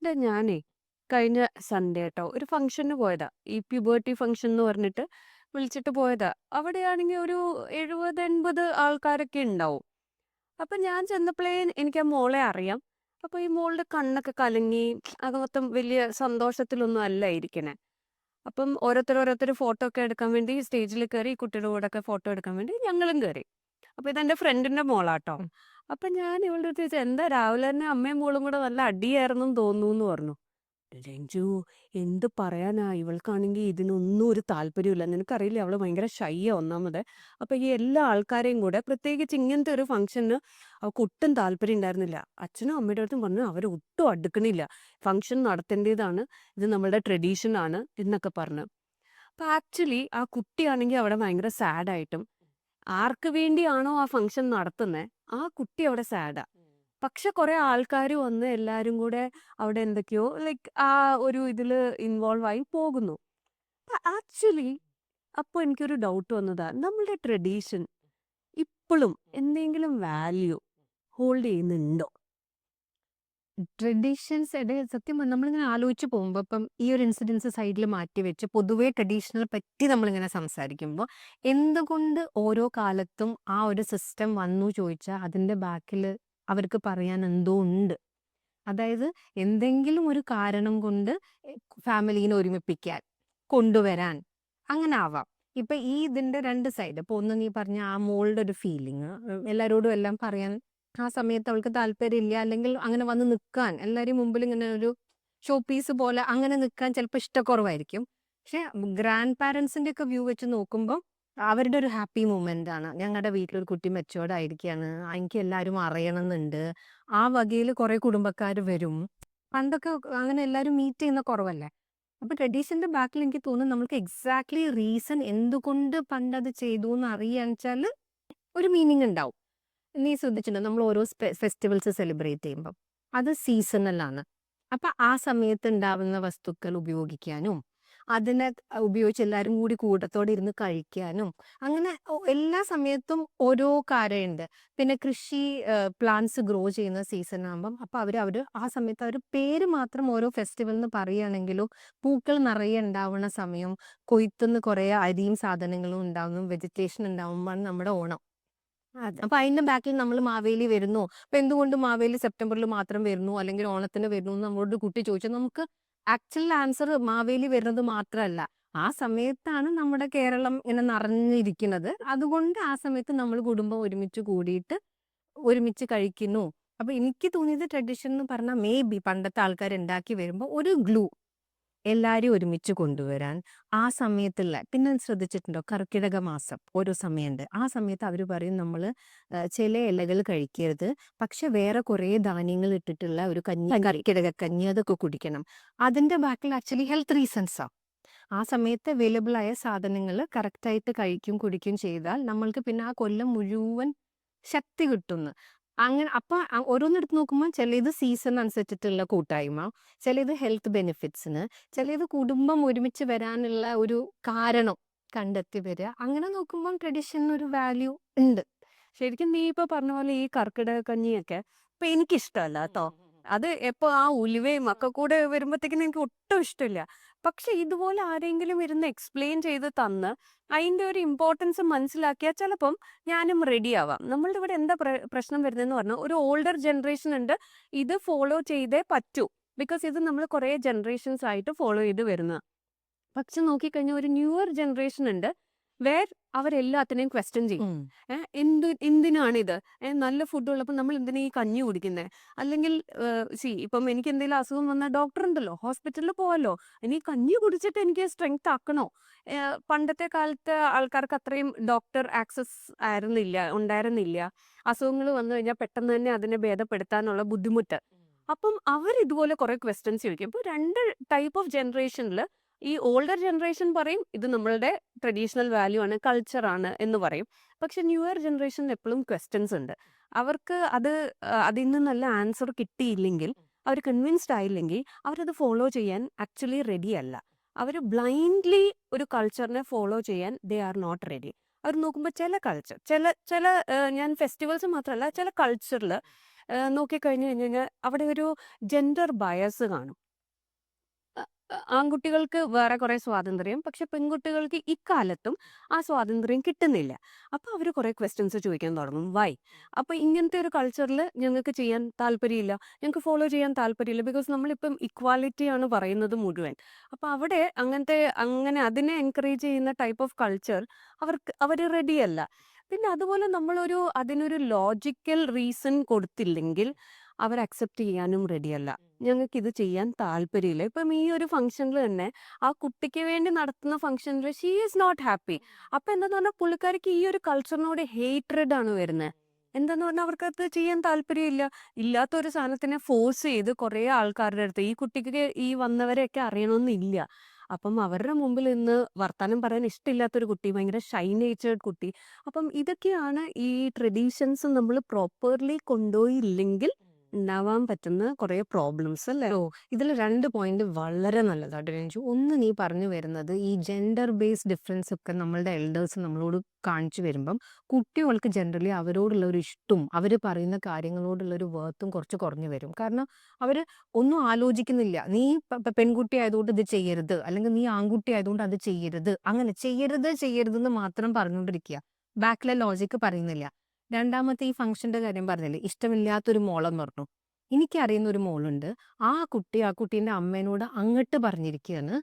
ഞാനേ കഴിഞ്ഞ സൺഡേ ട്ടോ ഒരു ഫംഗ്ഷന് പോയതാ. ഈ പ്യൂബർട്ടി ഫംഗ്ഷൻ എന്ന് പറഞ്ഞിട്ട് വിളിച്ചിട്ട് പോയതാ. അവിടെയാണെങ്കി ഒരു 70, 80 ആൾക്കാരൊക്കെ ഉണ്ടാവും. അപ്പൊ ഞാൻ ചെന്നപ്പളേ എനിക്ക് ആ മോളെ അറിയാം. അപ്പൊ ഈ മോളുടെ കണ്ണൊക്കെ കലങ്ങി അത് മൊത്തം വലിയ സന്തോഷത്തിലൊന്നും അല്ല ഇരിക്കണെ. അപ്പം ഓരോരുത്തര് ഫോട്ടോ ഒക്കെ എടുക്കാൻ വേണ്ടി സ്റ്റേജിൽ കയറി ഈ കുട്ടിയുടെ കൂടെയൊക്കെ ഫോട്ടോ എടുക്കാൻ വേണ്ടി ഞങ്ങളും കയറി. അപ്പൊ ഇതെന്റെ ഫ്രണ്ടിന്റെ മോളാട്ടോ. അപ്പൊ ഞാൻ ഇവളുടെ അടുത്ത് ചോദിച്ചു, എന്താ രാവിലെ തന്നെ അമ്മയും മോളും കൂടെ നല്ല അടിയായിരുന്നെന്ന് തോന്നുന്നു പറഞ്ഞു. രഞ്ജു, എന്ത് പറയാനാ, ഇവൾക്കാണെങ്കിൽ ഇതിനൊന്നും ഒരു താല്പര്യമില്ല. നിനക്കറിയില്ലേ, അവള് ഭയങ്കര ഷൈയാ ഒന്നാമത്. അപ്പൊ ഈ എല്ലാ ആൾക്കാരെയും കൂടെ, പ്രത്യേകിച്ച് ഇങ്ങനത്തെ ഒരു ഫംഗ്ഷന് അവൾക്ക് ഒട്ടും താല്പര്യം ഉണ്ടായിരുന്നില്ല. അച്ഛനും അമ്മയുടെ അടുത്തും പറഞ്ഞു അവർ ഒട്ടും അടുക്കണില്ല, ഫംഗ്ഷൻ നടത്തേണ്ടതാണ്, ഇത് നമ്മളുടെ ട്രഡീഷൻ ആണ് എന്നൊക്കെ പറഞ്ഞു. അപ്പൊ ആക്ച്വലി ആ കുട്ടിയാണെങ്കിൽ അവിടെ ഭയങ്കര സാഡായിട്ടും, ആർക്ക് വേണ്ടിയാണോ ആ ഫംഗ്ഷൻ നടത്തുന്നത് ആ കുട്ടി അവിടെ സാഡാ. പക്ഷെ കുറെ ആൾക്കാർ വന്ന് എല്ലാരും കൂടെ അവിടെ എന്തൊക്കെയോ ലൈക്ക് ആ ഒരു ഇതില് ഇൻവോൾവ് ആയി പോകുന്നു. ആക്ച്വലി അപ്പൊ എനിക്കൊരു ഡൗട്ട് വന്നതാ, നമ്മളുടെ ട്രഡീഷൻ ഇപ്പോഴും എന്തെങ്കിലും വാല്യൂ ഹോൾഡ് ചെയ്യുന്നുണ്ടോ? ട്രഡീഷൻസ് സത്യം നമ്മളിങ്ങനെ ആലോചിച്ച് പോകുമ്പോൾ ഇപ്പം ഈ ഒരു ഇൻസിഡൻസ് സൈഡിൽ മാറ്റി വെച്ച് പൊതുവേ ട്രഡീഷണൽ പറ്റി നമ്മളിങ്ങനെ സംസാരിക്കുമ്പോൾ എന്തുകൊണ്ട് ഓരോ കാലത്തും ആ ഒരു സിസ്റ്റം വന്നു ചോദിച്ചാൽ അതിൻ്റെ ബാക്കിൽ അവർക്ക് പറയാൻ എന്തോ ഉണ്ട്. അതായത് എന്തെങ്കിലും ഒരു കാരണം കൊണ്ട് ഫാമിലീനെ ഒരുമിപ്പിക്കാൻ കൊണ്ടുവരാൻ അങ്ങനെ ആവാം. ഇപ്പൊ ഈ ഇതിന്റെ രണ്ട് സൈഡ്, ഇപ്പൊ ഒന്ന് നീ പറഞ്ഞ ആ മോളുടെ ഒരു ഫീലിംഗ് എല്ലാരോടും എല്ലാം പറയാൻ ആ സമയത്ത് അവൾക്ക് താല്പര്യമില്ല, അല്ലെങ്കിൽ അങ്ങനെ വന്ന് നിൽക്കാൻ എല്ലാവരും മുമ്പിൽ ഇങ്ങനെ ഒരു ഷോ പീസ് പോലെ അങ്ങനെ നിൽക്കാൻ ചിലപ്പോൾ ഇഷ്ടക്കുറവായിരിക്കും. പക്ഷെ ഗ്രാൻഡ് പാരൻസിന്റെ ഒക്കെ വ്യൂ വെച്ച് നോക്കുമ്പോൾ അവരുടെ ഒരു ഹാപ്പി മൂമെന്റ് ആണ്, ഞങ്ങളുടെ വീട്ടിലൊരു കുട്ടി മെച്ചുവേർഡ് ആയിരിക്കാണ്, എനിക്ക് എല്ലാവരും അറിയണമെന്നുണ്ട്. ആ വകയിൽ കുറെ കുടുംബക്കാർ വരും. പണ്ടൊക്കെ അങ്ങനെ എല്ലാവരും മീറ്റ് ചെയ്യുന്ന കുറവല്ലേ. അപ്പൊ ട്രഡീഷന്റെ ബാക്കിൽ എനിക്ക് തോന്നുന്നു നമ്മൾക്ക് എക്സാക്ട്ലി റീസൺ എന്തുകൊണ്ട് പണ്ടത് ചെയ്തു എന്ന് അറിയാന്ന് വെച്ചാൽ ഒരു മീനിങ് ഉണ്ടാവും. നീ ശ്രദ്ധിച്ചിട്ടുണ്ടോ, നമ്മൾ ഓരോ ഫെസ്റ്റിവൽസ് സെലിബ്രേറ്റ് ചെയ്യുമ്പോൾ അത് സീസണൽ ആണ്. അപ്പൊ ആ സമയത്ത് ഉണ്ടാവുന്ന വസ്തുക്കൾ ഉപയോഗിക്കാനും അതിനെ ഉപയോഗിച്ച് എല്ലാവരും കൂടി കൂട്ടത്തോടെ ഇരുന്ന് കഴിക്കാനും അങ്ങനെ എല്ലാ സമയത്തും ഓരോ കാര്യമുണ്ട്. പിന്നെ കൃഷി പ്ലാന്റ്സ് ഗ്രോ ചെയ്യുന്ന സീസൺ ആകുമ്പം അപ്പൊ അവര് ആ സമയത്ത് അവർ പേര് മാത്രം ഓരോ ഫെസ്റ്റിവൽ എന്ന് പറയുകയാണെങ്കിലും പൂക്കൾ നിറയെ ഉണ്ടാവുന്ന സമയം, കൊയ്ത്തുനിന്ന് കുറെ അരിയും സാധനങ്ങളും ഉണ്ടാവുന്നു, വെജിറ്റേഷൻ ഉണ്ടാവുമ്പോഴാണ് നമ്മുടെ ഓണം. അതെ. അപ്പൊ അതിന്റെ ബാക്കിൽ നമ്മൾ മാവേലി വരുന്നു. അപ്പൊ എന്തുകൊണ്ട് മാവേലി സെപ്റ്റംബറിൽ മാത്രം വരുന്നു അല്ലെങ്കിൽ ഓണത്തിന് വരുന്നു എന്ന് നമ്മളോട് കുട്ടി ചോദിച്ചാൽ നമുക്ക് ആക്ച്വൽ ആൻസർ മാവേലി വരുന്നത് മാത്രമല്ല, ആ സമയത്താണ് നമ്മുടെ കേരളം ഇങ്ങനെ നിറഞ്ഞിരിക്കുന്നത്. അതുകൊണ്ട് ആ സമയത്ത് നമ്മൾ കുടുംബം ഒരുമിച്ച് കൂടിയിട്ട് ഒരുമിച്ച് കഴിക്കുന്നു. അപ്പൊ എനിക്ക് തോന്നിയത് ട്രഡീഷൻ എന്ന് പറഞ്ഞാൽ മേ ബി പണ്ടത്തെ ആൾക്കാർ ഉണ്ടാക്കി വരുമ്പോൾ ഒരു ഗ്ലൂ എല്ലാരെയും ഒരുമിച്ച് കൊണ്ടുവരാൻ. ആ സമയത്തുള്ള പിന്നെ ശ്രദ്ധിച്ചിട്ടുണ്ടോ, കർക്കിടക മാസം ഓരോ സമയമുണ്ട്. ആ സമയത്ത് അവർ പറയും നമ്മൾ ചില ഇലകൾ കഴിക്കരുത്, പക്ഷെ വേറെ കുറേ ധാന്യങ്ങൾ ഇട്ടിട്ടുള്ള ഒരു കഞ്ഞി, കഞ്ഞി. കർക്കിടക കഞ്ഞി, അതൊക്കെ കുടിക്കണം. അതിന്റെ ബാക്കിൽ ആക്ച്വലി ഹെൽത്ത് റീസൺസാ. ആ സമയത്ത് അവൈലബിൾ ആയ സാധനങ്ങൾ കറക്റ്റായിട്ട് കഴിക്കും കുടിക്കും ചെയ്താൽ നമ്മൾക്ക് പിന്നെ ആ കൊല്ലം മുഴുവൻ ശക്തി കിട്ടുന്നു. അങ്ങനെ അപ്പൊ ഓരോന്നെടുത്ത് നോക്കുമ്പോൾ ചിലത് സീസൺ അനുസരിച്ചിട്ടുള്ള കൂട്ടായ്മ, ചിലത് ഹെൽത്ത് ബെനിഫിറ്റ്സിന്, ചിലത് കുടുംബം ഒരുമിച്ച് വരാനുള്ള ഒരു കാരണം കണ്ടെത്തി വരിക. അങ്ങനെ നോക്കുമ്പോൾ ട്രഡീഷന് ഒരു വാല്യൂ ഉണ്ട്. ശരിക്കും നീ ഇപ്പൊ പറഞ്ഞ പോലെ ഈ കർക്കിടക കഞ്ഞിയൊക്കെ ഇപ്പൊ എനിക്കിഷ്ടമല്ല കേട്ടോ. അത് എപ്പോ ആ ഉലുവയും ഒക്കെ കൂടെ വരുമ്പോഴത്തേക്കിനും എനിക്ക് ഒട്ടും ഇഷ്ടമില്ല. പക്ഷെ ഇതുപോലെ ആരെങ്കിലും ഇരുന്ന് എക്സ്പ്ലെയിൻ ചെയ്ത് തന്ന് അതിന്റെ ഒരു ഇമ്പോർട്ടൻസ് മനസ്സിലാക്കിയാൽ ചിലപ്പം ഞാനും റെഡി ആവാം. നമ്മളുടെ ഇവിടെ എന്താ പ്രശ്നം വരുന്നതെന്ന് പറഞ്ഞാൽ, ഒരു ഓൾഡർ ജനറേഷൻ ഉണ്ട്, ഇത് ഫോളോ ചെയ്തേ പറ്റൂ, ബിക്കോസ് ഇത് നമ്മൾ കുറെ ജനറേഷൻസ് ആയിട്ട് ഫോളോ ചെയ്ത് വരുന്ന. പക്ഷെ നോക്കിക്കഴിഞ്ഞാൽ ഒരു ന്യൂവർ ജനറേഷൻ ഉണ്ട്, വേർ അവരെല്ലാത്തിനെയും ക്വസ്റ്റ്യൻ ചെയ്യും. ഉം. എന്തിനാണിത്? നല്ല ഫുഡ് ഉള്ളപ്പോൾ നമ്മൾ എന്തിനാ ഈ കഞ്ഞി കുടിക്കുന്നത്? അല്ലെങ്കിൽ ഇപ്പം എനിക്ക് എന്തെങ്കിലും അസുഖം വന്നാൽ ഡോക്ടർ ഉണ്ടല്ലോ, ഹോസ്പിറ്റലിൽ പോവാലോ, ഇനി കഞ്ഞി കുടിച്ചിട്ട് എനിക്ക് സ്ട്രെങ്ത് ആക്കണോ? പണ്ടത്തെ കാലത്ത് ആൾക്കാർക്ക് അത്രയും ഡോക്ടർ ആക്സസ് ഉണ്ടായിരുന്നില്ല. അസുഖങ്ങൾ വന്നു കഴിഞ്ഞാൽ പെട്ടെന്ന് തന്നെ അതിനെ ഭേദപ്പെടുത്താനുള്ള ബുദ്ധിമുട്ട്. അപ്പം അവർ ഇതുപോലെ കുറെ ക്വസ്റ്റ്യൻസ് ചോദിക്കും. ഇപ്പൊ രണ്ട് ടൈപ്പ് ഓഫ് ജനറേഷനിൽ ഈ ഓൾഡർ ജനറേഷൻ പറയും ഇത് നമ്മളുടെ ട്രഡീഷണൽ വാല്യൂ ആണ്, കൾച്ചർ ആണ് എന്ന് പറയും. പക്ഷെ ന്യൂയർ ജനറേഷനിൽ എപ്പോഴും ക്വസ്റ്റ്യൻസ് ഉണ്ട്. അവർക്ക് അത് അതിൽ നിന്ന് നല്ല ആൻസർ കിട്ടിയില്ലെങ്കിൽ, അവർ കൺവിൻസ്ഡ് ആയില്ലെങ്കിൽ അവരത് ഫോളോ ചെയ്യാൻ ആക്ച്വലി റെഡി അല്ല. അവർ ബ്ലൈൻഡ്ലി ഒരു കൾച്ചറിനെ ഫോളോ ചെയ്യാൻ ദേ ആർ നോട്ട് റെഡി. അവർ നോക്കുമ്പോൾ ചില കൾച്ചർ, ചില ചില ഞാൻ ഫെസ്റ്റിവൽസ് മാത്രമല്ല, ചില കൾച്ചറിൽ നോക്കിക്കഴിഞ്ഞു കഴിഞ്ഞാൽ അവിടെ ഒരു ജെൻഡർ ബയസ് കാണും. അ ആൺകുട്ടികൾക്ക് വേറെ കുറെ സ്വാതന്ത്ര്യം. പക്ഷെ പെൺകുട്ടികൾക്ക് ഇക്കാലത്തും ആ സ്വാതന്ത്ര്യം കിട്ടുന്നില്ല. അപ്പൊ അവര് കുറെ ക്വസ്റ്റ്യൻസ് ചോദിക്കാൻ തുടങ്ങും. വൈ? അപ്പൊ ഇങ്ങനത്തെ ഒരു കൾച്ചറിൽ ഞങ്ങൾക്ക് ചെയ്യാൻ താല്പര്യമില്ല. ഞങ്ങൾക്ക് ഫോളോ ചെയ്യാൻ താല്പര്യമില്ല. ബിക്കോസ് നമ്മളിപ്പം ഇക്വാലിറ്റി ആണ് പറയുന്നത് മുഴുവൻ. അപ്പൊ അവിടെ അങ്ങനെ അതിനെ എൻകറേജ് ചെയ്യുന്ന ടൈപ്പ് ഓഫ് കൾച്ചർ അവര് റെഡിയല്ല. പിന്നെ അതുപോലെ അതിനൊരു ലോജിക്കൽ റീസൺ കൊടുത്തില്ലെങ്കിൽ അവർ അക്സെപ്റ്റ് ചെയ്യാനും റെഡിയല്ല. ഞങ്ങൾക്കിത് ചെയ്യാൻ താല്പര്യമില്ല. ഇപ്പം ഈ ഒരു ഫംഗ്ഷനിൽ തന്നെ ആ കുട്ടിക്ക് വേണ്ടി നടത്തുന്ന ഫംഗ്ഷനിൽ ഷീ ഈസ് നോട്ട് ഹാപ്പി. അപ്പൊ എന്താന്ന് പറഞ്ഞാൽ പുള്ളിക്കാരിക്ക് ഈ ഒരു കൾച്ചറിനോട് ഹേറ്റ്രഡ് ആണ് വരുന്നത്. എന്താന്ന് പറഞ്ഞാൽ അവർക്കത് ചെയ്യാൻ താല്പര്യമില്ല. ഇല്ലാത്ത ഒരു സാധനത്തിനെ ഫോഴ്സ് ചെയ്ത് കുറേ ആൾക്കാരുടെ അടുത്ത് ഈ കുട്ടിക്ക് ഈ വന്നവരെയൊക്കെ അറിയണമെന്നില്ല. അപ്പം അവരുടെ മുമ്പിൽ നിന്ന് വർത്താനം പറയാൻ ഇഷ്ടമില്ലാത്തൊരു കുട്ടി, ഭയങ്കര ഷൈ നേച്ചേർഡ് കുട്ടി. അപ്പം ഇതൊക്കെയാണ് ഈ ട്രഡീഷൻസ് നമ്മൾ പ്രോപ്പർലി കൊണ്ടുപോയില്ലെങ്കിൽ ഉണ്ടാവാൻ പറ്റുന്ന കുറേ പ്രോബ്ലംസ് അല്ലേ? ഓ, ഇതിൽ 2 പോയിന്റ് വളരെ നല്ലതായിട്ട് രഞ്ജു. ഒന്ന്, നീ പറഞ്ഞു വരുന്നത് ഈ ജെൻഡർ ബേസ്ഡ് ഡിഫറൻസ് ഒക്കെ നമ്മളുടെ എൽഡേഴ്സ് നമ്മളോട് കാണിച്ചു വരുമ്പം കുട്ടികൾക്ക് ജനറലി അവരോടുള്ള ഒരു ഇഷ്ടവും അവർ പറയുന്ന കാര്യങ്ങളോടുള്ള ഒരു വേർത്തും കുറച്ച് കുറഞ്ഞു വരും. കാരണം അവർ ഒന്നും ആലോചിക്കുന്നില്ല. നീ പെൺകുട്ടി ആയതുകൊണ്ട് ഇത് ചെയ്യരുത്, അല്ലെങ്കിൽ നീ ആൺകുട്ടി ആയതുകൊണ്ട് അത് ചെയ്യരുത്, അങ്ങനെ ചെയ്യരുത് എന്ന് മാത്രം പറഞ്ഞുകൊണ്ടിരിക്കുക. ബാക്കിലെ ലോജിക്ക് പറയുന്നില്ല. രണ്ടാമത്തെ ഈ ഫംഗ്ഷന്റെ കാര്യം പറഞ്ഞില്ലേ, ഇഷ്ടമില്ലാത്തൊരു മോളെന്ന് പറഞ്ഞു. എനിക്കറിയുന്ന ഒരു മോളുണ്ട്. ആ കുട്ടീന്റെ അമ്മേനോട് അങ്ങട്ട് പറഞ്ഞിരിക്കുകയാണ്.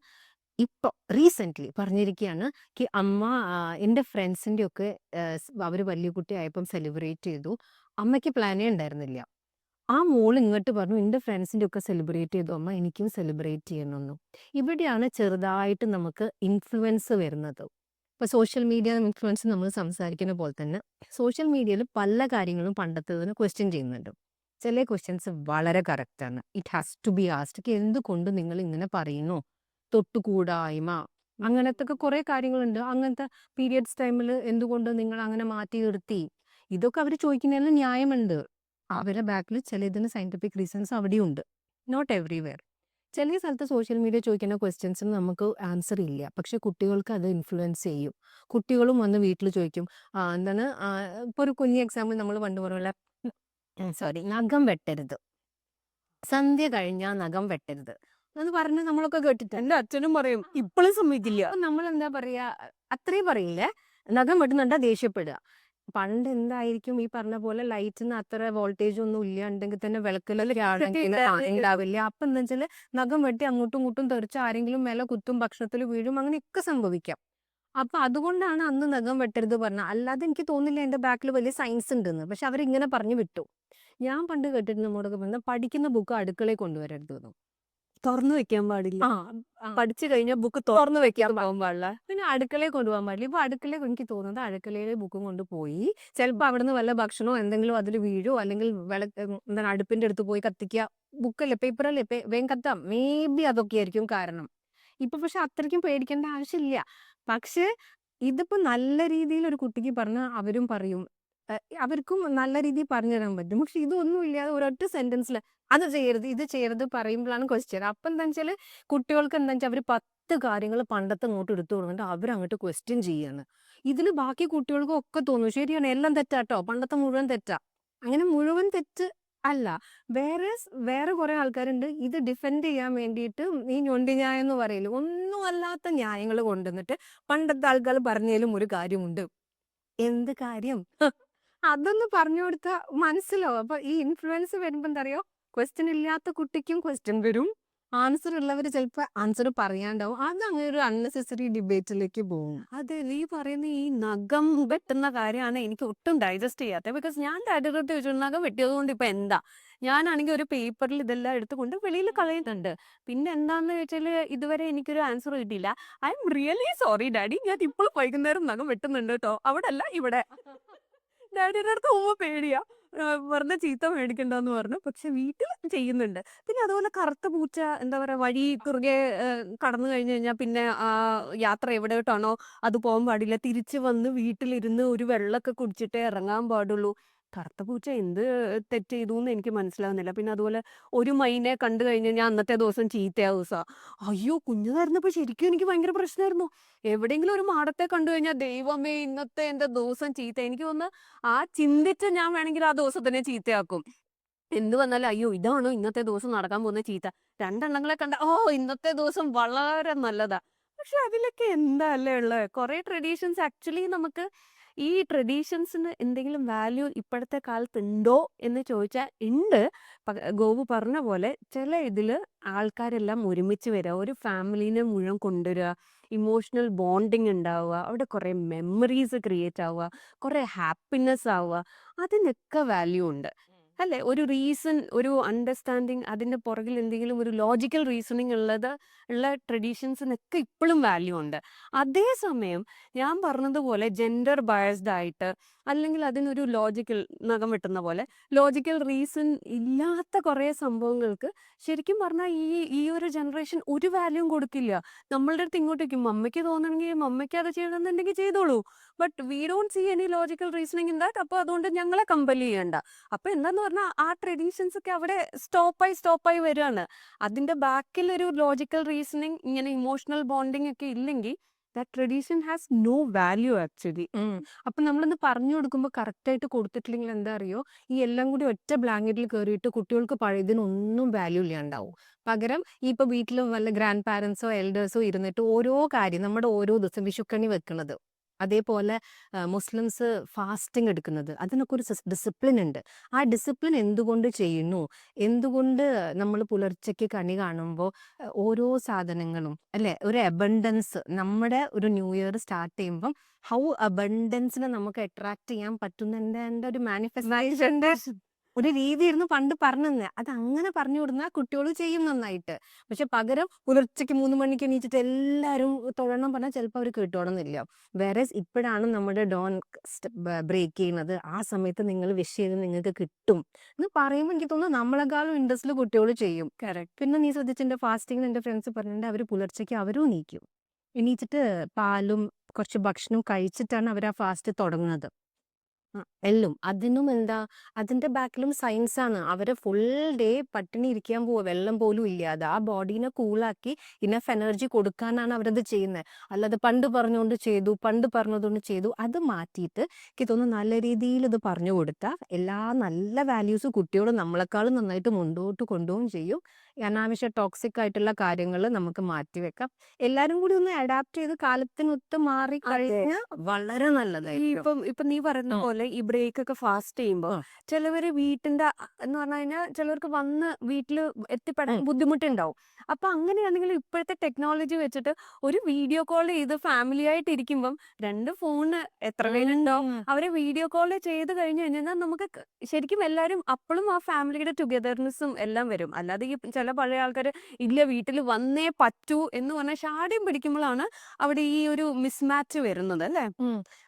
ഇപ്പൊ റീസെന്റ്ലി പറഞ്ഞിരിക്കുകയാണ് അമ്മ, എന്റെ ഫ്രണ്ട്സിന്റെ ഒക്കെ അവര് വലിയ കുട്ടിയായപ്പം സെലിബ്രേറ്റ് ചെയ്തു. അമ്മയ്ക്ക് പ്ലാനേ ഉണ്ടായിരുന്നില്ല. ആ മോള് ഇങ്ങോട്ട് പറഞ്ഞു, എന്റെ ഫ്രണ്ട്സിന്റെ ഒക്കെ സെലിബ്രേറ്റ് ചെയ്തു അമ്മ, എനിക്കും സെലിബ്രേറ്റ് ചെയ്യണമെന്നു. ഇവിടെയാണ് ചെറുതായിട്ട് നമുക്ക് ഇൻഫ്ലുവൻസ് വരുന്നത്. ഇപ്പൊ സോഷ്യൽ മീഡിയ ഇൻഫ്ലുവൻസ് നമ്മൾ സംസാരിക്കുന്ന പോലെ തന്നെ സോഷ്യൽ മീഡിയയിൽ പല കാര്യങ്ങളും പണ്ടത്തേതിന് ക്വസ്റ്റ്യൻ ചെയ്യുന്നുണ്ട്. ചില ക്വസ്റ്റ്യൻസ് വളരെ കറക്റ്റാണ്. It has to be asked. എന്തുകൊണ്ട് നിങ്ങൾ ഇങ്ങനെ പറയുന്നു? തൊട്ടുകൂടായ്മ, അങ്ങനത്തെ ഒക്കെ കുറെ കാര്യങ്ങളുണ്ട്. അങ്ങനത്തെ പീരിയഡ്സ് ടൈമിൽ എന്തുകൊണ്ട് നിങ്ങൾ അങ്ങനെ മാറ്റി നിർത്തി? ഇതൊക്കെ അവർ ചോദിക്കുന്നതിൽ ന്യായമുണ്ട്. അവരുടെ ബാക്കിൽ ചില ഇതിന് സയന്റിഫിക് റീസൺസ് അവിടെയുണ്ട്. Not everywhere. ചില സ്ഥലത്ത് സോഷ്യൽ മീഡിയ ചോദിക്കുന്ന ക്വസ്റ്റ്യൻസിന് നമുക്ക് ആൻസർ ഇല്ല. പക്ഷെ കുട്ടികൾക്ക് അത് ഇൻഫ്ലുവൻസ് ചെയ്യും. കുട്ടികളും വന്ന് വീട്ടിൽ ചോദിക്കും. എന്താണ്, ഇപ്പൊ ഒരു കുഞ്ഞ് എക്സാമ്പിൾ നമ്മൾ പണ്ട് പറയുള്ള സോറി, നഖം വെട്ടരുത്, സന്ധ്യ കഴിഞ്ഞാൽ നഖം വെട്ടരുത് എന്ന് പറഞ്ഞ് നമ്മളൊക്കെ കേട്ടിട്ടുണ്ട്. എന്റെ അച്ഛനും പറയും, ഇപ്പോഴും സമ്മതിക്കില്ല. അപ്പൊ നമ്മൾ എന്താ പറയാ, അത്രയും പറയില്ലേ, നഖം വെട്ടുന്നുണ്ടാ ദേഷ്യപ്പെടുക. പണ്ട് എന്തായിരിക്കും ഈ പറഞ്ഞ പോലെ ലൈറ്റിന് അത്ര വോൾട്ടേജ് ഒന്നും ഇല്ല, ഉണ്ടെങ്കിൽ തന്നെ വിളക്കിലൊക്കെ ആണെങ്കിൽ ഉണ്ടാവില്ല. അപ്പൊ എന്താ വെച്ചാല് നഖം വെട്ടി അങ്ങോട്ടും ഇങ്ങോട്ടും തെറിച്ച് ആരെങ്കിലും മേലെ കുത്തും, ഭക്ഷണത്തിൽ വീഴും, അങ്ങനെയൊക്കെ സംഭവിക്കാം. അപ്പൊ അതുകൊണ്ടാണ് അന്ന് നഖം വെട്ടരുത് പറഞ്ഞ. അല്ലാതെ എനിക്ക് തോന്നില്ല എന്റെ ബാക്കിൽ വലിയ സയൻസ് ഉണ്ടെന്ന്. പക്ഷെ അവരിങ്ങനെ പറഞ്ഞു വിട്ടു. ഞാൻ പണ്ട് കേട്ടിട്ട് നമ്മോടൊക്കെ പറഞ്ഞ പഠിക്കുന്ന ബുക്ക് അടുക്കളയിൽ കൊണ്ടുവരരുത് എന്ന്. തുറന്നു വെക്കാൻ പാടില്ല. ആ ആ, പഠിച്ചു കഴിഞ്ഞാൽ ബുക്ക് തുറന്നു വെക്കാൻ ബുക്ക് പോകാൻ പാടില്ല. പിന്നെ അടുക്കളയിൽ കൊണ്ടുപോകാൻ പാടില്ല. ഇപ്പൊ അടുക്കളയിൽ എനിക്ക് തോന്നുന്നത് അടുക്കളയിലെ ബുക്കും കൊണ്ടുപോയി ചിലപ്പോൾ അവിടുന്ന് വല്ല ഭക്ഷണമോ എന്തെങ്കിലും അതിൽ വീഴോ, അല്ലെങ്കിൽ എന്താണ് അടുപ്പിന്റെ അടുത്ത് പോയി കത്തിക്കുക. ബുക്കല്ലേ, പേപ്പറല്ലേ, വേഗം കത്താം. മേ ബി അതൊക്കെ ആയിരിക്കും കാരണം. ഇപ്പൊ പക്ഷെ അത്രയ്ക്കും പേടിക്കേണ്ട ആവശ്യമില്ല. പക്ഷെ ഇതിപ്പോ നല്ല രീതിയിൽ ഒരു കുട്ടിക്ക് പറഞ്ഞാൽ അവരും പറയും. അവർക്കും നല്ല രീതിയിൽ പറഞ്ഞു തരാൻ പറ്റും. പക്ഷെ ഇതൊന്നും ഇല്ലാതെ ഒരൊറ്റ സെന്റൻസിൽ അത് ചെയ്യരുത് ഇത് ചെയ്യരുത് പറയുമ്പോഴാണ് ക്വസ്റ്റ്യൻ. അപ്പൊ എന്താ വെച്ചാല് കുട്ടികൾക്ക് എന്താ വെച്ചാൽ അവർ 10 കാര്യങ്ങൾ പണ്ടത്തെ അങ്ങോട്ട് എടുത്തു കൊടുത്തിട്ട് അവരങ്ങോട്ട് ക്വസ്റ്റ്യൻ ചെയ്യാണ്. ഇതിൽ ബാക്കി കുട്ടികൾക്കും ഒക്കെ തോന്നും ശരിയാണ്, എല്ലാം തെറ്റാട്ടോ, പണ്ടത്തെ മുഴുവൻ തെറ്റാ. അങ്ങനെ മുഴുവൻ തെറ്റ് അല്ല. വേറെ കുറെ ആൾക്കാരുണ്ട് ഇത് ഡിഫെൻഡ് ചെയ്യാൻ വേണ്ടിയിട്ട് ഈ ഞൊണ്ടി ന്യായം എന്ന് പറയല് ഒന്നും അല്ലാത്ത ന്യായങ്ങൾ കൊണ്ടുവന്നിട്ട് പണ്ടത്തെ ആൾക്കാർ പറഞ്ഞതിലും ഒരു കാര്യമുണ്ട്. എന്ത് കാര്യം? അതൊന്ന് പറഞ്ഞു കൊടുത്താ മനസ്സിലാവും. അപ്പൊ ഈ ഇൻഫ്ലുവൻസ് വരുമ്പോ എന്താ അറിയോ, ക്വസ്റ്റ്യൻ ഇല്ലാത്ത കുട്ടിക്കും ക്വസ്റ്റ്യൻ വരും, ആൻസർ ഉള്ളവര് ചിലപ്പോ ആൻസർ പറയാണ്ടാവും. അത് അങ്ങനെ ഒരു അൺനെസസറി ഡിബേറ്റിലേക്ക് പോകും. അതെ, നീ പറയുന്ന ഈ നഖം വെട്ടുന്ന കാര്യമാണ് എനിക്ക് ഒട്ടും ഡൈജസ്റ്റ് ചെയ്യാത്തത്. ബിക്കോസ് ഞാൻ ഡാഡിയുടെ അടുത്ത് ചോദിച്ചു, നഖം വെട്ടിയത് കൊണ്ട് ഇപ്പൊ എന്താ? ഞാനാണെങ്കിൽ ഒരു പേപ്പറിൽ ഇതെല്ലാം എടുത്തുകൊണ്ട് വെളിയിൽ കളയുന്നുണ്ട്. പിന്നെ എന്താന്ന് ചോദിച്ചാൽ ഇതുവരെ എനിക്കൊരു ആൻസർ കിട്ടിയില്ല. I am really sorry daddy, ഞാൻ ഇപ്പോൾ വൈകുന്നേരം നഖം വെട്ടുന്നുണ്ട് കേട്ടോ, അവിടെ അല്ല ഇവിടെ. ഡാഡിയുടെ അടുത്ത് പോകുമ്പോൾ പേടിയാ, വെറുതെ ചീത്ത മേടിക്കണ്ടെന്ന് പറഞ്ഞു. പക്ഷെ വീട്ടിൽ ചെയ്യുന്നുണ്ട്. പിന്നെ അതുപോലെ കറുത്ത പൂച്ച എന്താ പറയാ വഴി കുറുകെ കടന്നു കഴിഞ്ഞു കഴിഞ്ഞാൽ പിന്നെ യാത്ര എവിടോട്ടാണോ അത് പോകാൻ പാടില്ല. തിരിച്ചു വന്ന് വീട്ടിലിരുന്ന് ഒരു വെള്ളമൊക്കെ കുടിച്ചിട്ടേ ഇറങ്ങാൻ പാടുള്ളൂ. കറുത്ത പൂച്ച എന്ത് തെറ്റ് ചെയ്തു എന്ന് എനിക്ക് മനസ്സിലാവുന്നില്ല. പിന്നെ അതുപോലെ ഒരു മൈനെ കണ്ടു കഴിഞ്ഞ് കഴിഞ്ഞാൽ അന്നത്തെ ദിവസം ചീത്തയാ ദിവസാ. അയ്യോ, കുഞ്ഞുതായിരുന്നപ്പോ ശരിക്കും എനിക്ക് ഭയങ്കര പ്രശ്നമായിരുന്നു. എവിടെയെങ്കിലും ഒരു മാടത്തെ കണ്ടു കഴിഞ്ഞാൽ ദൈവമേ ഇന്നത്തെ എന്റെ ദിവസം ചീത്ത. എനിക്ക് തോന്നുന്നു ആ ചിന്തിച്ച് ഞാൻ വേണമെങ്കിൽ ആ ദിവസത്തിനെ ചീത്തയാക്കും. എന്ത് വന്നാലും അയ്യോ ഇതാണോ ഇന്നത്തെ ദിവസം നടക്കാൻ പോകുന്ന ചീത്ത. രണ്ടെണ്ണങ്ങളെ കണ്ട ഓ ഇന്നത്തെ ദിവസം വളരെ നല്ലതാ. പക്ഷെ അതിലൊക്കെ എന്താ അല്ലേ ഉള്ളത്? കുറെ ട്രഡീഷൻസ് ആക്ച്വലി നമുക്ക് ഈ ട്രഡീഷൻസിന് എന്തെങ്കിലും വാല്യൂ ഇപ്പോഴത്തെ കാലത്ത് ഉണ്ടോ എന്ന് ചോദിച്ചാൽ ഉണ്ട്. ഗോപു പറഞ്ഞ പോലെ ചില ഇതില് ആൾക്കാരെല്ലാം ഒരുമിച്ച് വരിക, ഒരു ഫാമിലീനെ മുഴുവൻ കൊണ്ടുവരിക, ഇമോഷണൽ ബോണ്ടിങ് ഉണ്ടാവുക, അവിടെ കുറെ മെമ്മറീസ് ക്രിയേറ്റ് ആവുക, കുറെ ഹാപ്പിനെസ് ആവുക, അതിനൊക്കെ വാല്യൂ ഉണ്ട്. അല്ലേ? ഒരു റീസൺ, ഒരു അണ്ടർസ്റ്റാൻഡിങ്, അതിന്റെ പുറകിൽ എന്തെങ്കിലും ഒരു ലോജിക്കൽ റീസണിങ് ഉള്ള ട്രഡീഷൻസിനൊക്കെ ഇപ്പോഴും വാല്യൂ ഉണ്ട്. അതേസമയം ഞാൻ പറഞ്ഞതുപോലെ ജെൻഡർ ബയസ്ഡ് ആയിട്ട്, അല്ലെങ്കിൽ അതിനൊരു ലോജിക്കൽ, നഖം വെട്ടുന്ന പോലെ ലോജിക്കൽ റീസൺ ഇല്ലാത്ത കുറേ സംഭവങ്ങൾക്ക് ശരിക്കും പറഞ്ഞാൽ ഈ ഒരു ജനറേഷൻ ഒരു വാല്യൂവും കൊടുക്കില്ല. നമ്മളുടെ അടുത്ത് ഇങ്ങോട്ട് വയ്ക്കും, മമ്മയ്ക്ക് തോന്നണമെങ്കിൽ മമ്മയ്ക്ക് അത് ചെയ്യണമെന്നുണ്ടെങ്കിൽ ചെയ്തോളൂ, but we don't see any logical reasoning in that. അപ്പോൾ അതുകൊണ്ട് ഞങ്ങളെ കമ്പൽ ചെയ്യണ്ട. അപ്പൊ എന്താന്ന് പറഞ്ഞാൽ ആ ട്രഡീഷൻസ് ഒക്കെ അവിടെ സ്റ്റോപ്പായി വരികയാണ്. അതിന്റെ ബാക്കിൽ ഒരു ലോജിക്കൽ റീസണിങ്, ഇങ്ങനെ ഇമോഷണൽ ബോണ്ടിങ് ഒക്കെ ഇല്ലെങ്കിൽ that tradition has no value actually. അപ്പൊ നമ്മളൊന്ന് പറഞ്ഞു കൊടുക്കുമ്പോൾ കറക്റ്റ് ആയിട്ട് കൊടുത്തിട്ടില്ലെങ്കിൽ എന്താ അറിയോ, ഈ എല്ലാം കൂടി ഒറ്റ ബ്ലാങ്കറ്റിൽ കയറിയിട്ട് കുട്ടികൾക്ക് പഴയതിനൊന്നും വാല്യൂ ഇല്ലാണ്ടാവും. പകരം ഈ ഇപ്പൊ വീട്ടിൽ വല്ല ഗ്രാൻഡ് പാരൻസോ എൽഡേഴ്സോ ഇരുന്നിട്ട് ഓരോ കാര്യം നമ്മുടെ ഓരോ ദിവസം വിഷുക്കണി വെക്കുന്നത്, അതേപോലെ മുസ്ലിംസ് ഫാസ്റ്റിംഗ് എടുക്കുന്നത്, അതിനൊക്കെ ഒരു ഡിസിപ്ലിൻ ഉണ്ട്. ആ ഡിസിപ്ലിൻ എന്തുകൊണ്ട് ചെയ്യുന്നു, എന്തുകൊണ്ട് നമ്മൾ പുലർച്ചയ്ക്ക് കണി കാണുമ്പോൾ ഓരോ സാധനങ്ങളും അല്ലെ, ഒരു അബണ്ടൻസ്, നമ്മുടെ ഒരു ന്യൂ ഇയർ സ്റ്റാർട്ട് ചെയ്യുമ്പം ഹൗ അബണ്ടൻസിനെ നമുക്ക് അട്രാക്ട് ചെയ്യാൻ പറ്റുന്നതിന്റെ ഒരു മാനിഫെസ്റ്റേഷന്റെ ഒരു രീതിയായിരുന്നു പണ്ട് പറഞ്ഞു തന്നെ. അത് അങ്ങനെ പറഞ്ഞു കൊടുത്താൽ കുട്ടികൾ ചെയ്യും നന്നായിട്ട്. പക്ഷെ പകരം പുലർച്ചയ്ക്ക് 3 മണിക്ക് എണീച്ചിട്ട് എല്ലാവരും തൊഴണം പറഞ്ഞാൽ ചിലപ്പോൾ അവർ കേട്ടോണമെന്നില്ല. വേറെ ഇപ്പോഴാണ് നമ്മുടെ ഡോൺ ബ്രേക്ക് ചെയ്യുന്നത്, ആ സമയത്ത് നിങ്ങൾ വിഷ് ചെയ്ത് നിങ്ങൾക്ക് കിട്ടും എന്ന് പറയുമ്പോൾ എനിക്ക് തോന്നുന്നു നമ്മളെക്കാളും ഇൻട്രസ്റ്റിൽ കുട്ടികൾ ചെയ്യും. കറക്റ്റ്. പിന്നെ നീ ശ്രദ്ധിച്ച എൻ്റെ ഫാസ്റ്റിങ്ങിൽ എൻ്റെ ഫ്രണ്ട്സ് പറഞ്ഞിട്ടുണ്ട്, അവർ പുലർച്ചയ്ക്ക് അവരും എണീക്കും. എണീച്ചിട്ട് പാലും കുറച്ച് ഭക്ഷണവും കഴിച്ചിട്ടാണ് അവർ ആ ഫാസ്റ്റ് തുടങ്ങുന്നത്. എല്ലും അതിനും എന്താ, അതിന്റെ ബാക്കിലും സയൻസ് ആണ്. അവര് ഫുൾ ഡേ പട്ടിണി ഇരിക്കാൻ പോവുക, വെള്ളം പോലും ഇല്ലാതെ ആ ബോഡീനെ കൂളാക്കി ഇനഫ് എനർജി കൊടുക്കാനാണ് അവരത് ചെയ്യുന്നത്. അല്ലാതെ പണ്ട് പറഞ്ഞതുകൊണ്ട് ചെയ്തു അത് മാറ്റിയിട്ട് എനിക്ക് തോന്നുന്നു നല്ല രീതിയിൽ ഇത് പറഞ്ഞു കൊടുത്താൽ എല്ലാ നല്ല വാല്യൂസ് കുട്ടിയോട് നമ്മളെക്കാളും നന്നായിട്ട് മുന്നോട്ട് കൊണ്ടുപോവുകയും ചെയ്യും. അനാവശ്യ ടോക്സിക് ആയിട്ടുള്ള കാര്യങ്ങൾ നമുക്ക് മാറ്റിവെക്കാം. എല്ലാരും കൂടി ഒന്ന് അഡാപ്റ്റ് ചെയ്ത് കാലത്തിനൊത്ത് മാറി കഴിഞ്ഞാൽ വളരെ ഈ നല്ലതായിരിക്കും. ഇപ്പം നീ പറയുന്ന പോലെ ഈ ബ്രേക്ക് ഒക്കെ ഫാസ്റ്റ് ചെയ്യുമ്പോൾ ഉം. ചിലവര് വീട്ടിന്റെ എന്ന് പറഞ്ഞു കഴിഞ്ഞാൽ ചിലവർക്ക് വന്ന് വീട്ടിൽ എത്തിപ്പെടാൻ ഉം. ബുദ്ധിമുട്ടുണ്ടാവും. അപ്പൊ അങ്ങനെയാണെങ്കിൽ ഇപ്പോഴത്തെ ടെക്നോളജി വെച്ചിട്ട് ഒരു വീഡിയോ കോൾ ചെയ്ത് ഫാമിലി ആയിട്ട് ഇരിക്കുമ്പം രണ്ട് ഫോണ് എത്ര പേരുണ്ടോ അവരെ വീഡിയോ കോൾ ചെയ്ത് കഴിഞ്ഞു കഴിഞ്ഞാൽ നമുക്ക് ശരിക്കും എല്ലാവരും അപ്പോഴും ആ ഫാമിലിയുടെ ടുഗദർനെസ്സും എല്ലാം വരും. അല്ലാതെ ഈ ചില പഴയ ആൾക്കാർ ഇല്ല വീട്ടിൽ വന്നേ പറ്റൂ എന്ന് പറഞ്ഞാൽ ഷാഠ്യം പിടിക്കുമ്പോഴാണ് അവിടെ ഈ ഒരു മിസ്മാച്ച് വരുന്നത് അല്ലേ?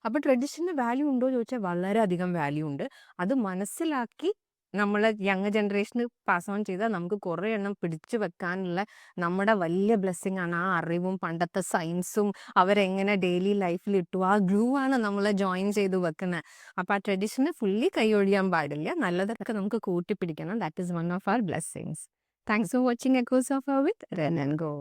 അപ്പൊ ട്രഡീഷന് വാല്യൂ ഉണ്ടോ ചോദിച്ചാൽ വളരെയധികം വാല്യൂ ഉണ്ട്. അത് മനസ്സിലാക്കി നമ്മളെ യങ് ജനറേഷന് പാസ് ഓൺ ചെയ്താൽ നമുക്ക് കുറെ എണ്ണം പിടിച്ചു വെക്കാനുള്ള നമ്മുടെ വലിയ ബ്ലെസ്സിങ് ആണ്. ആ അറിവും പണ്ടത്തെ സയൻസും അവരെങ്ങനെ ഡെയിലി ലൈഫിൽ ഇട്ടു ആ ഗ്ലൂ ആണ് നമ്മളെ ജോയിൻ ചെയ്ത് വെക്കുന്നത്. അപ്പൊ ആ ട്രഡീഷന് ഫുള്ളി കൈയൊഴിയാൻ പാടില്ല, നല്ലതൊക്കെ നമുക്ക് കൂട്ടിപ്പിടിക്കണം. That is one of our blessings. Thanks for watching echoes of our with Ren and go.